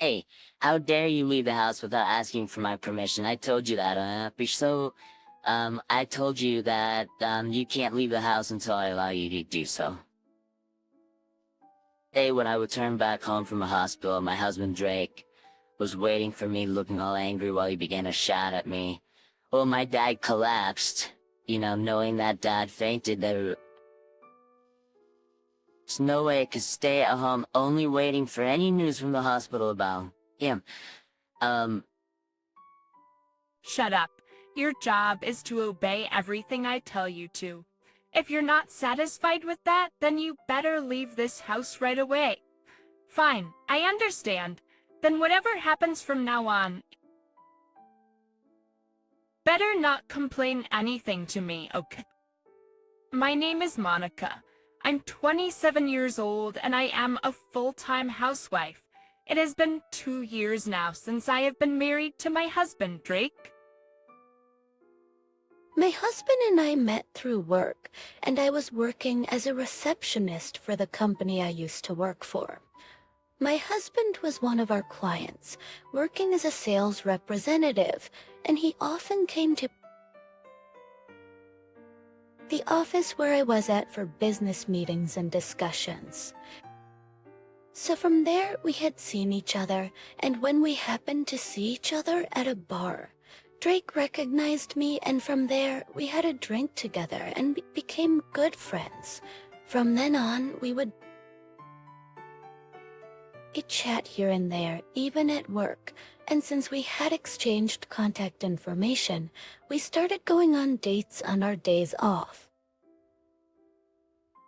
Hey, how dare you leave the house without asking for my permission? I told you that, I told you that, you can't leave the house until I allow you to do so. Hey, when I returned back home from the hospital, my husband Drake was waiting for me looking all angry while he began to shout at me. Well, my dad collapsed. Knowing that dad fainted, there's no way I could stay at home only waiting for any news from the hospital about him. Um, Shut up. Your job is to obey everything I tell you to. If you're not satisfied with that, then you better leave this house right away. Fine, I understand. Then whatever happens from now on, better not complain anything to me, okay? My name is Monica. I'm 27 years old and I am a full-time housewife. It has been 2 years now since I have been married to my husband, Drake. My husband and I met through work, and I was working as a receptionist for the company I used to work for. My husband was one of our clients, working as a sales representative, and he often came to the office where I was at for business meetings and discussions. So from there, we had seen each other, and when we happened to see each other at a bar, Drake recognized me, and from there, we had a drink together and became good friends. From then on, we would chat here and there, even at work, and since we had exchanged contact information, we started going on dates on our days off.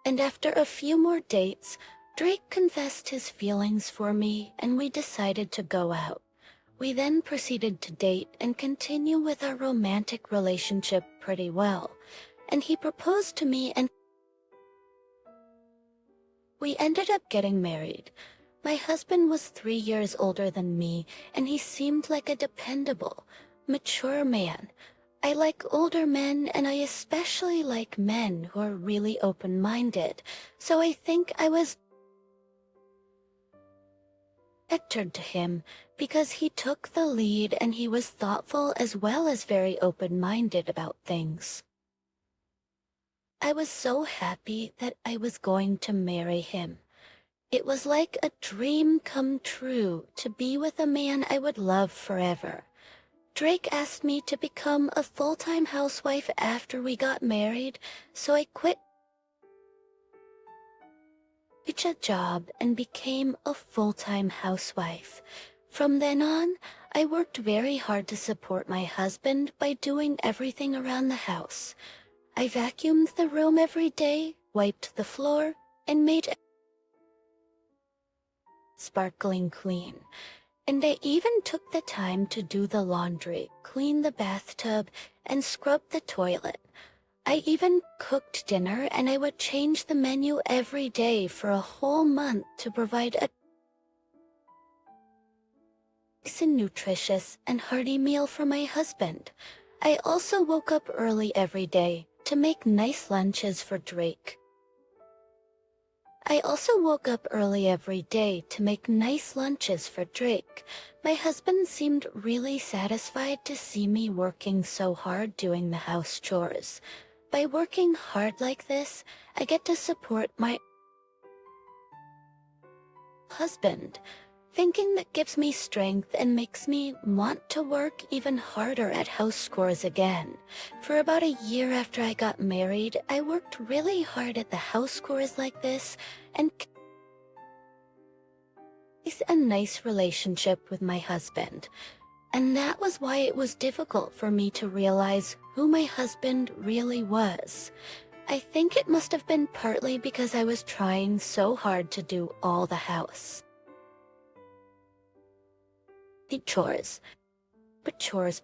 And after a few more dates, Drake confessed his feelings for me, and we decided to go out. We then proceeded to date and continue with our romantic relationship pretty well, and he proposed to me and we ended up getting married. My husband was 3 years older than me, and he seemed like a dependable, mature man. I like older men, and I especially like men who are really open-minded, so I think I was attracted to him because he took the lead and he was thoughtful as well as very open-minded about things. I was so happy that I was going to marry him. It was like a dream come true to be with a man I would love forever. Drake asked me to become a full-time housewife after we got married, so I quit a job and became a full-time housewife. From then on, I worked very hard to support my husband by doing everything around the house. I vacuumed the room every day, wiped the floor, and made sparkling clean. And I even took the time to do the laundry, clean the bathtub, and scrub the toilet. I even cooked dinner, and I would change the menu every day for a whole month to provide a nutritious and hearty meal for my husband. I also woke up early every day to make nice lunches for Drake. My husband seemed really satisfied to see me working so hard doing the house chores. By working hard like this, I get to support my husband. Thinking that gives me strength and makes me want to work even harder at house chores again. For about a year after I got married, I worked really hard at the house chores like this and it's a nice relationship with my husband. And that was why it was difficult for me to realize who my husband really was. I think it must have been partly because I was trying so hard to do all the house chores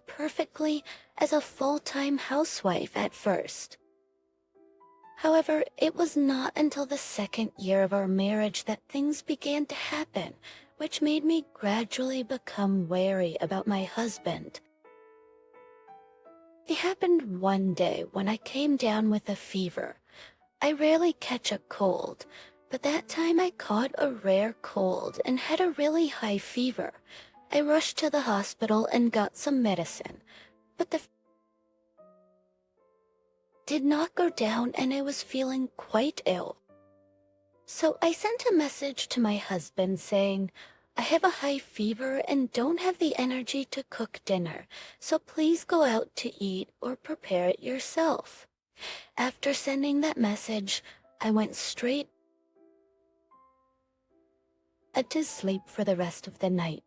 perfectly as a full-time housewife at first. However, it was not until the second year of our marriage that things began to happen, which made me gradually become wary about my husband. It happened one day when I came down with a fever. I rarely catch a cold, But that time I caught a rare cold and had a really high fever. I rushed to the hospital and got some medicine, but the did not go down and I was feeling quite ill. So I sent a message to my husband saying, I have a high fever and don't have the energy to cook dinner, so please go out to eat or prepare it yourself. After sending that message, I went straight to sleep for the rest of the night.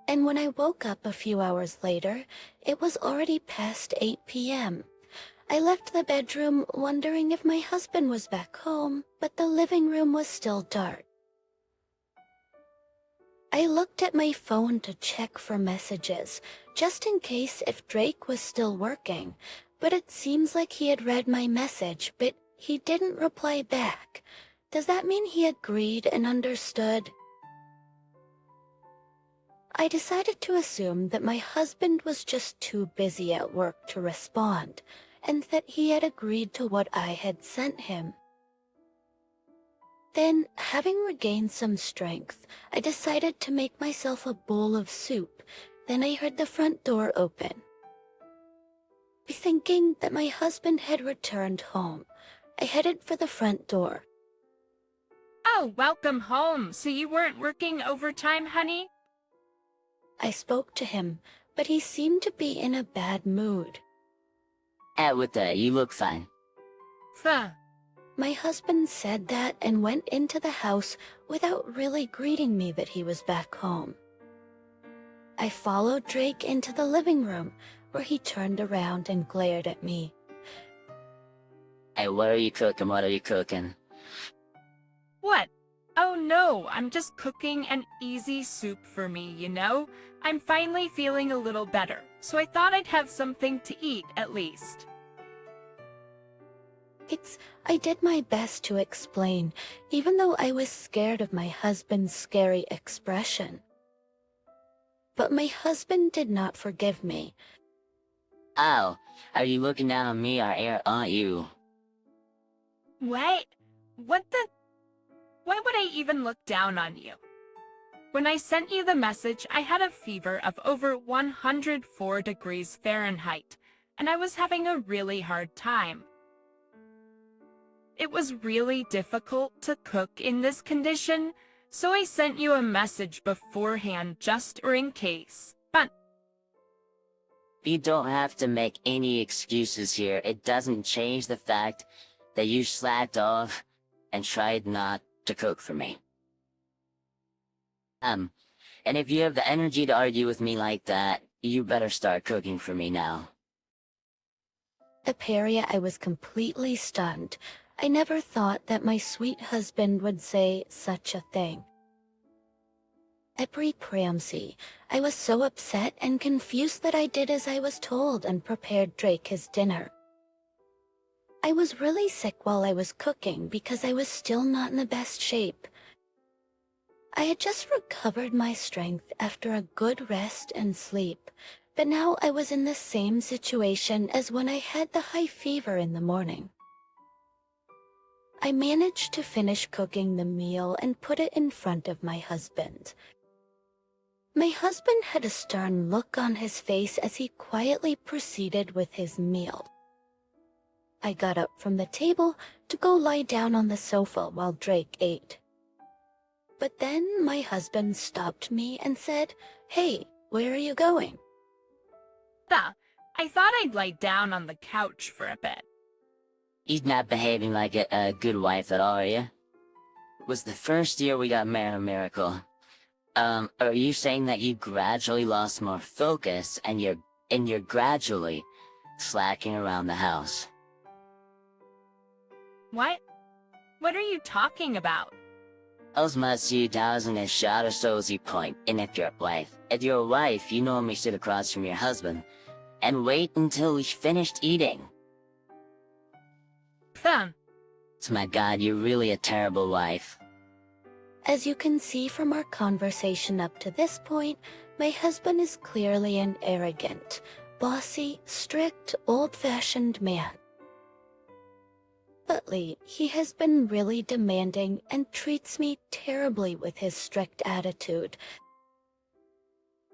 And when I woke up a few hours later, it was already past 8 p.m. I left the bedroom wondering if my husband was back home, but the living room was still dark. I looked at my phone to check for messages, just in case if Drake was still working, but it seems like he had read my message, but he didn't reply back. Does that mean he agreed and understood? I decided to assume that my husband was just too busy at work to respond, and that he had agreed to what I had sent him. Then, having regained some strength, I decided to make myself a bowl of soup. Then I heard the front door open. Thinking that my husband had returned home, I headed for the front door. Oh, welcome home. So you weren't working overtime, honey? I spoke to him, but he seemed to be in a bad mood. With that, you look fine. Fuh. My husband said that and went into the house without really greeting me that he was back home. I followed Drake into the living room, where he turned around and glared at me. Hey, what are you cooking? What are you cooking? What? Oh no, I'm just cooking an easy soup for me, you know? I'm finally feeling a little better, so I thought I'd have something to eat at least. I did my best to explain, even though I was scared of my husband's scary expression. But my husband did not forgive me. Oh, are you looking down on me or aren't you? What? What the? Why would I even look down on you? When I sent you the message, I had a fever of over 104 degrees Fahrenheit, and I was having a really hard time. It was really difficult to cook in this condition, so I sent you a message beforehand just in case. But You don't have to make any excuses here. It doesn't change the fact that you slacked off and tried not to cook for me. And if you have the energy to argue with me like that, you better start cooking for me now. Aperia, I was completely stunned. I never thought that my sweet husband would say such a thing. Preamsi, I was so upset and confused that I did as I was told and prepared Drake his dinner. I was really sick while I was cooking because I was still not in the best shape. I had just recovered my strength after a good rest and sleep, but now I was in the same situation as when I had the high fever in the morning. I managed to finish cooking the meal and put it in front of my husband. My husband had a stern look on his face as he quietly proceeded with his meal. I got up from the table to go lie down on the sofa while Drake ate. But then my husband stopped me and said, "Hey, where are you going?" I thought I'd lie down on the couch for a bit. You're not behaving like a good wife at all, are you? It was the first year we got married, a miracle. Are you saying that you gradually lost more focus and you're gradually slacking around the house? What? What are you talking about? Als must you dousing a shot or so's point, and if you're a wife, you normally sit across from your husband, and wait until he's finished eating. My God, you're really a terrible wife. As you can see from our conversation up to this point, my husband is clearly an arrogant, bossy, strict, old-fashioned man. But lately, he has been really demanding and treats me terribly with his strict attitude.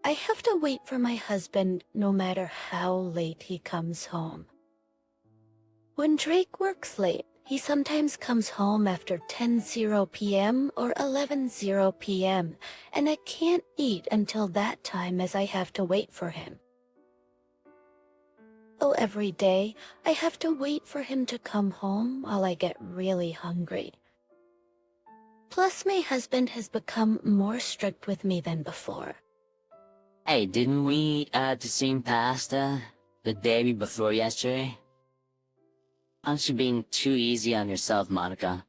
I have to wait for my husband no matter how late he comes home. When Drake works late, he sometimes comes home after 10:00 p.m. or 11:00 p.m., and I can't eat until that time as I have to wait for him. Oh, every day, I have to wait for him to come home while I get really hungry. Plus, my husband has become more strict with me than before. Hey, didn't we eat the same pasta the day before yesterday? Aren't you being too easy on yourself, Monica?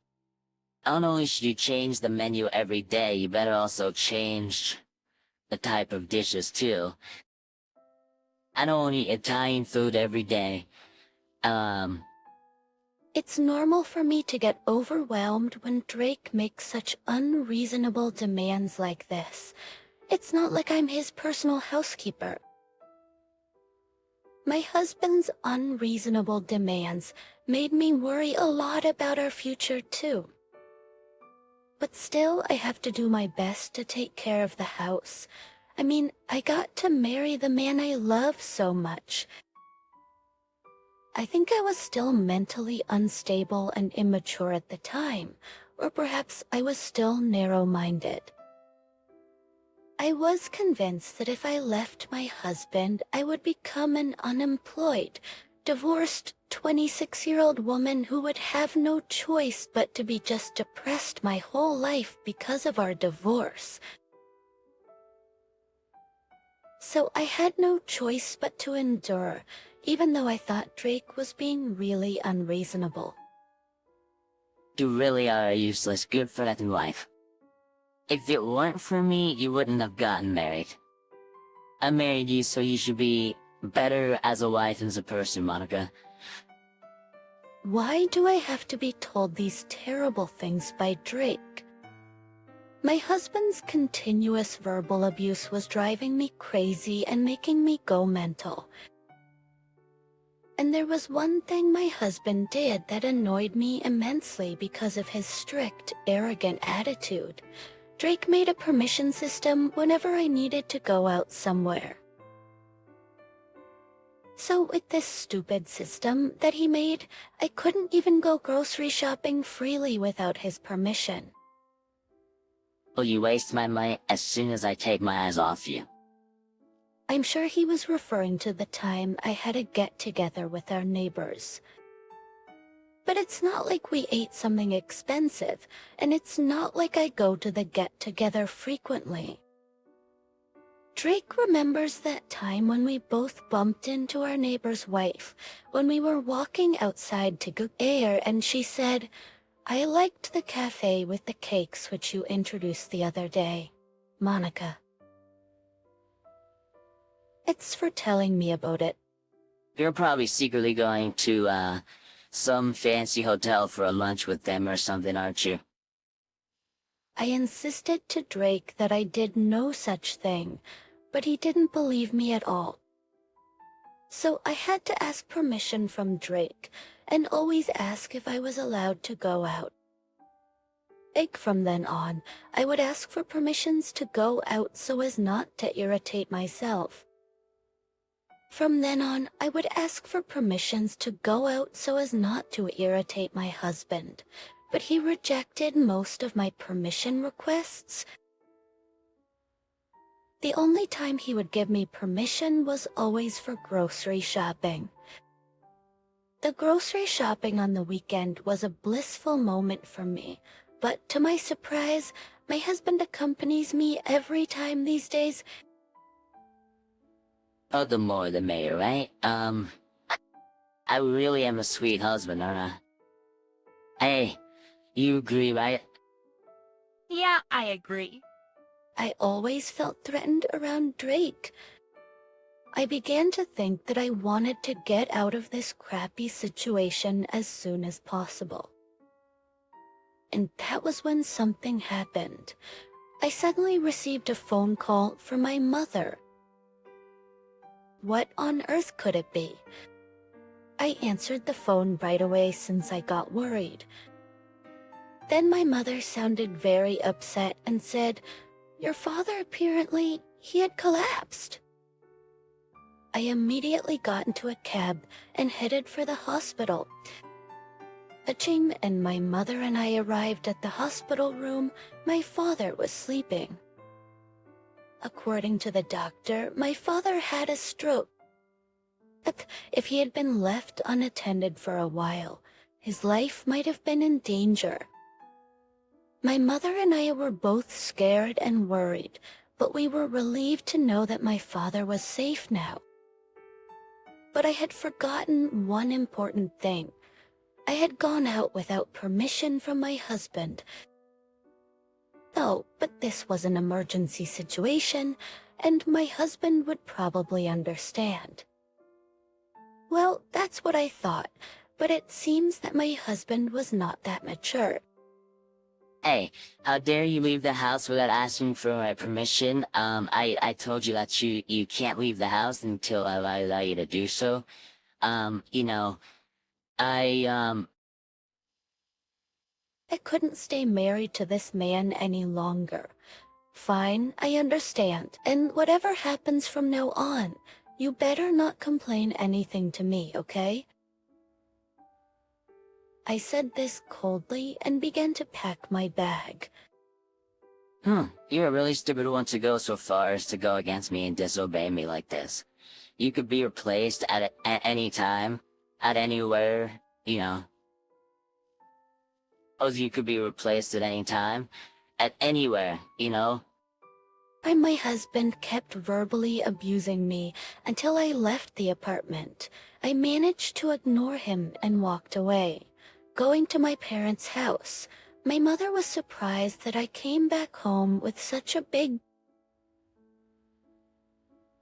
Not only should you change the menu every day, you better also change the type of dishes too. I don't want to eat Italian food every day. It's normal for me to get overwhelmed when Drake makes such unreasonable demands like this. It's not like I'm his personal housekeeper. My husband's unreasonable demands made me worry a lot about our future too. But still, I have to do my best to take care of the house. I mean, I got to marry the man I love so much. I think I was still mentally unstable and immature at the time, or perhaps I was still narrow-minded. I was convinced that if I left my husband, I would become an unemployed, divorced 26-year-old woman who would have no choice but to be just depressed my whole life because of our divorce. So I had no choice but to endure, even though I thought Drake was being really unreasonable. You really are a useless, good-for-nothing wife. If it weren't for me, you wouldn't have gotten married. I married you so you should be better as a wife and as a person, Monica. Why do I have to be told these terrible things by Drake? My husband's continuous verbal abuse was driving me crazy and making me go mental. And there was one thing my husband did that annoyed me immensely because of his strict, arrogant attitude. Drake made a permission system whenever I needed to go out somewhere. So with this stupid system that he made, I couldn't even go grocery shopping freely without his permission. Will you waste my money as soon as I take my eyes off you? I'm sure he was referring to the time I had a get-together with our neighbors. But it's not like we ate something expensive, and it's not like I go to the get-together frequently. Drake remembers that time when we both bumped into our neighbor's wife when we were walking outside to get air, and she said, "I liked the cafe with the cakes which you introduced the other day, Monica." It's for telling me about it. You're probably secretly going to, some fancy hotel for a lunch with them or something, aren't you? I insisted to Drake that I did no such thing, but he didn't believe me at all. So I had to ask permission from Drake, and always ask if I was allowed to go out. From then on, I would ask for permissions to go out so as not to irritate myself. From then on, I would ask for permissions to go out so as not to irritate my husband, but he rejected most of my permission requests. The only time he would give me permission was always for grocery shopping. The grocery shopping on the weekend was a blissful moment for me, but to my surprise, my husband accompanies me every time these days. Oh, the more the merrier, right? I really am a sweet husband, aren't I? Hey, you agree, right? Yeah, I agree. I always felt threatened around Drake. I began to think that I wanted to get out of this crappy situation as soon as possible. And that was when something happened. I suddenly received a phone call from my mother. What on earth could it be? I answered the phone right away since I got worried. Then my mother sounded very upset and said, "Your father apparently, he had collapsed." I immediately got into a cab and headed for the hospital. And my mother and I arrived at the hospital room, my father was sleeping. According to the doctor, my father had a stroke. If he had been left unattended for a while, his life might have been in danger. My mother and I were both scared and worried, but we were relieved to know that my father was safe now. But I had forgotten one important thing. I had gone out without permission from my husband. Oh, but this was an emergency situation, and my husband would probably understand. Well, that's what I thought, but it seems that my husband was not that mature. Hey, how dare you leave the house without asking for my permission? I told you that you can't leave the house until I allow you to do so. You know, I couldn't stay married to this man any longer. Fine, I understand, and whatever happens from now on, you better not complain anything to me, okay? I said this coldly and began to pack my bag. You're a really stupid one to go so far as to go against me and disobey me like this. You could be replaced at any time, at anywhere, you know. Oh, you could be replaced at any time, at anywhere, you know. My husband kept verbally abusing me until I left the apartment. I managed to ignore him and walked away. Going to my parents' house, my mother was surprised that I came back home with such a big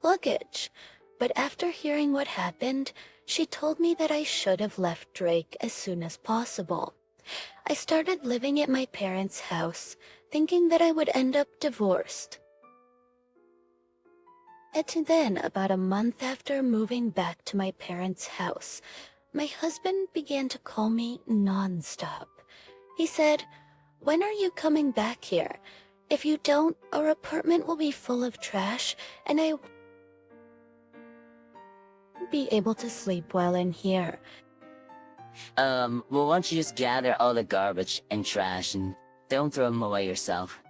luggage. But after hearing what happened, she told me that I should have left Drake as soon as possible. I started living at my parents' house, thinking that I would end up divorced. And then, about a month after moving back to my parents' house, my husband began to call me non-stop. He said, "When are you coming back here? If you don't, our apartment will be full of trash, and I won't be able to sleep well in here." Well, why don't you just gather all the garbage and trash and don't throw them away yourself?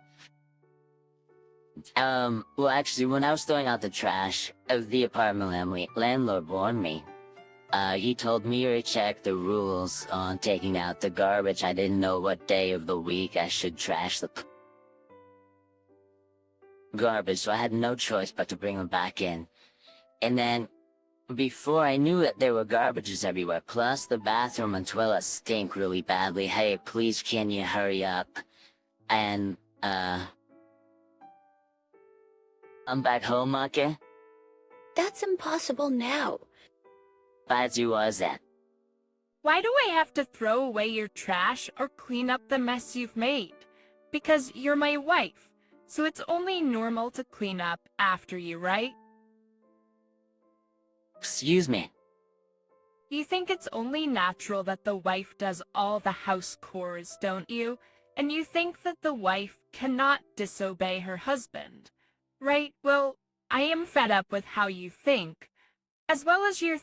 Well, actually, when I was throwing out the trash of the apartment landlord warned me. He told me to check the rules on taking out the garbage. I didn't know what day of the week I should trash the garbage, so I had no choice but to bring them back in. And then, before I knew it, there were garbages everywhere, plus the bathroom and toilet stink really badly. Hey, please can you hurry up? And, I'm back home, okay? That's impossible now. As you was at. Why do I have to throw away your trash or clean up the mess you've made? Because you're my wife, so it's only normal to clean up after you, right? Excuse me. You think it's only natural that the wife does all the house chores, don't you? And you think that the wife cannot disobey her husband, right? Well, I am fed up with how you think, as well as your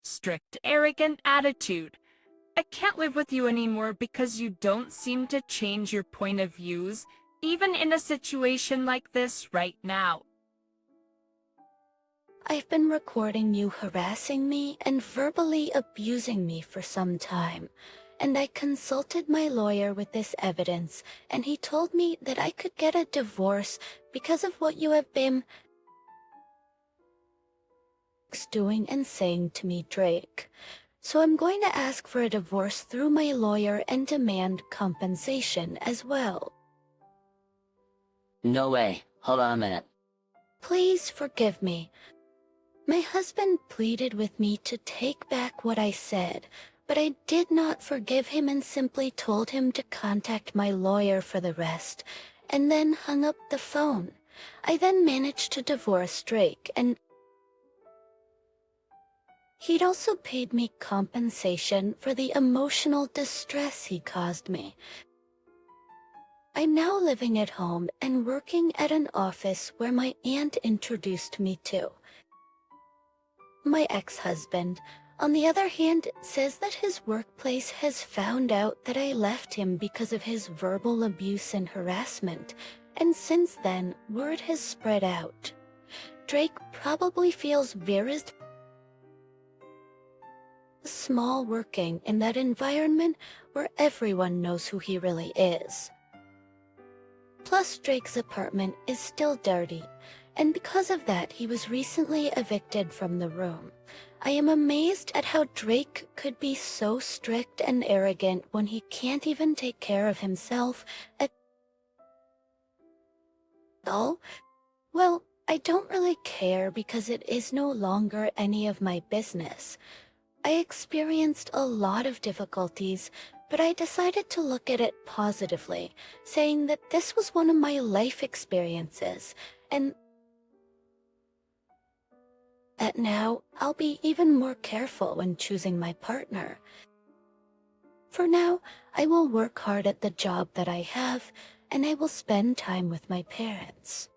strict, arrogant attitude. I can't live with you anymore because you don't seem to change your point of views, even in a situation like this right now. I've been recording you harassing me and verbally abusing me for some time, and I consulted my lawyer with this evidence, and he told me that I could get a divorce because of what you have been doing and saying to me, Drake. So I'm going to ask for a divorce through my lawyer and demand compensation as well. No way. Hold on a minute. Please forgive me. My husband pleaded with me to take back what I said, but I did not forgive him and simply told him to contact my lawyer for the rest, and then hung up the phone. I then managed to divorce Drake, and He'd also paid me compensation for the emotional distress he caused me. I'm now living at home and working at an office where my aunt introduced me to. My ex-husband, on the other hand, says that his workplace has found out that I left him because of his verbal abuse and harassment, and since then, word has spread out. Drake probably feels very small working in that environment where everyone knows who he really is. Plus, Drake's apartment is still dirty, and because of that, he was recently evicted from the room. I am amazed at how Drake could be so strict and arrogant when he can't even take care of himself at all. Well, I don't really care because it is no longer any of my business. I experienced a lot of difficulties, but I decided to look at it positively, saying that this was one of my life experiences, and that now I'll be even more careful when choosing my partner. For now, I will work hard at the job that I have, and I will spend time with my parents.